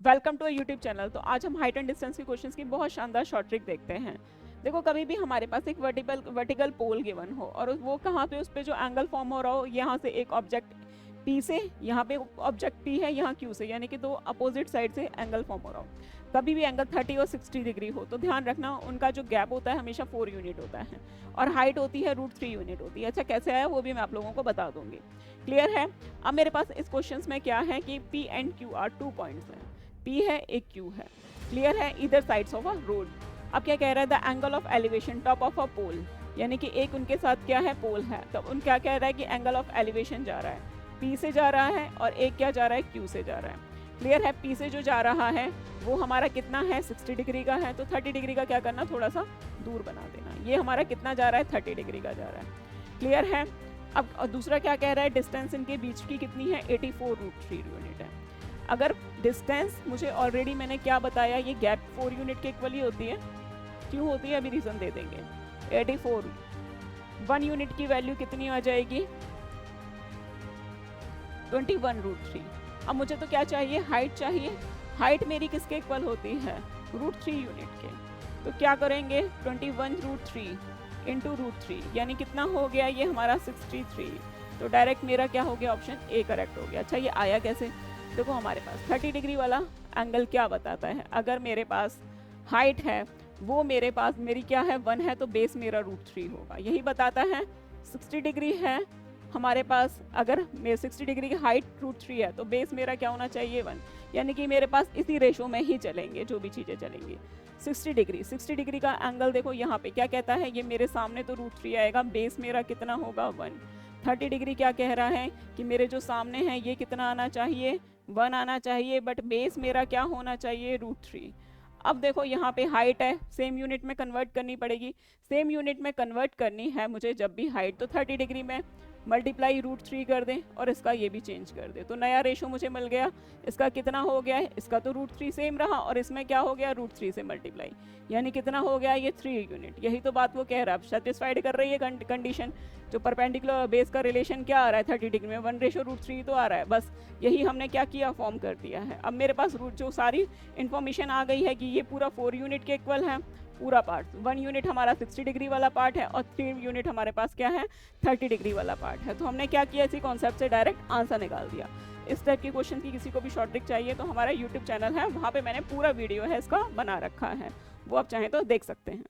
Welcome to YouTube channel. तो आज हम हाइट एंड डिस्टेंस के क्वेश्चंस की बहुत शानदार शॉर्ट ट्रिक देखते हैं। देखो, कभी भी हमारे पास एक वर्टिकल पोल गिवन हो और वो कहाँ पे, उस पे जो एंगल फॉर्म हो रहा हो, यहाँ से एक ऑब्जेक्ट P से, यहाँ पे ऑब्जेक्ट P है, यहाँ Q से, यानी कि दो अपोजिट साइड से एंगल फॉर्म हो रहा हो। कभी भी एंगल 30 और 60 डिग्री हो तो ध्यान रखना उनका जो गैप होता है हमेशा 4 यूनिट होता है और हाइट होती है √3 यूनिट होती है। अच्छा, कैसे आया वो भी मैं आप लोगों को बता दूंगी। क्लियर है? अब मेरे पास इस क्वेश्चन में क्या है कि P and Q are 2 points हैं। P है, एक Q है। क्लियर है? इधर साइड्स ऑफ अ रोड। अब क्या कह रहा है? The angle of elevation top of a pole, यानी कि एक उनके साथ क्या है, पोल है। तो उन क्या कह रहा है कि एंगल ऑफ एलिवेशन जा रहा है, P से जा रहा है और एक क्या जा रहा है, Q से जा रहा है। क्लियर है? P से जो जा रहा है वो हमारा कितना है, 60 डिग्री का है। तो 30 डिग्री का क्या करना, थोड़ा सा दूर बना देना। ये हमारा कितना जा रहा है, 30 डिग्री का जा रहा है। क्लियर है? अब दूसरा क्या कह रहा है, डिस्टेंस इनके बीच की कितनी है, 84√3 यूनिट है। अगर डिस्टेंस मुझे ऑलरेडी मैंने क्या बताया, ये गैप 4 यूनिट के इक्वल ही होती है। क्यों होती है, अभी रीजन दे देंगे। 84 1 यूनिट की वैल्यू कितनी आ जाएगी, 21√3। अब मुझे तो क्या चाहिए, हाइट चाहिए। हाइट मेरी किसके इक्वल होती है, √3 यूनिट के। तो क्या करेंगे, 21√3 इंटू √3, यानी कितना हो गया ये हमारा 63। तो डायरेक्ट मेरा क्या हो गया, ऑप्शन ए करेक्ट हो गया। अच्छा, ये आया कैसे? देखो, हमारे पास 30 डिग्री वाला एंगल क्या बताता है, अगर मेरे पास हाइट है वो मेरे पास मेरी क्या है, 1 है, तो बेस मेरा √3 होगा, यही बताता है। 60 डिग्री है हमारे पास, अगर मेरे 60 डिग्री की हाइट √3 है तो बेस मेरा क्या होना चाहिए, 1, यानी कि मेरे पास इसी रेशो में ही चलेंगे जो भी चीज़ें चलेंगी। 60 डिग्री का एंगल देखो यहाँ पे क्या कहता है, ये मेरे सामने तो √3 आएगा, बेस मेरा कितना होगा, 1। 30 डिग्री क्या कह रहा है कि मेरे जो सामने है ये कितना आना चाहिए, 1 आना चाहिए, बट बेस मेरा क्या होना चाहिए, √3। अब देखो यहाँ पे हाइट है, सेम यूनिट में कन्वर्ट करनी पड़ेगी। सेम यूनिट में कन्वर्ट करनी है मुझे जब भी हाइट, तो 30 डिग्री में मल्टीप्लाई √3 कर दें और इसका ये भी चेंज कर दें, तो नया रेशो मुझे मिल गया। इसका कितना हो गया है, इसका तो √3 सेम रहा और इसमें क्या हो गया, √3 से मल्टीप्लाई, यानी कितना हो गया, ये 3 यूनिट। यही तो बात वो कह रहा है, सेटिस्फाइड कर रही है कंडीशन। जो परपेंडिकुलर बेस का रिलेशन क्या आ रहा है 30 डिग्री में, 1:√3 तो आ रहा है। बस यही हमने क्या किया, फॉर्म कर दिया है। अब मेरे पास जो सारी इन्फॉर्मेशन आ गई है कि ये पूरा 4 यूनिट के इक्वल है, पूरा पार्ट। 1 यूनिट हमारा 60 डिग्री वाला पार्ट है और 3 यूनिट हमारे पास क्या है, 30 डिग्री वाला पार्ट है। तो हमने क्या किया, इसी कॉन्सेप्ट से डायरेक्ट आंसर निकाल दिया। इस टाइप के क्वेश्चन की किसी को भी शॉर्ट ट्रिक चाहिए तो हमारा यूट्यूब चैनल है, वहाँ पे मैंने पूरा वीडियो है इसका बना रखा है, वो आप चाहें तो देख सकते हैं।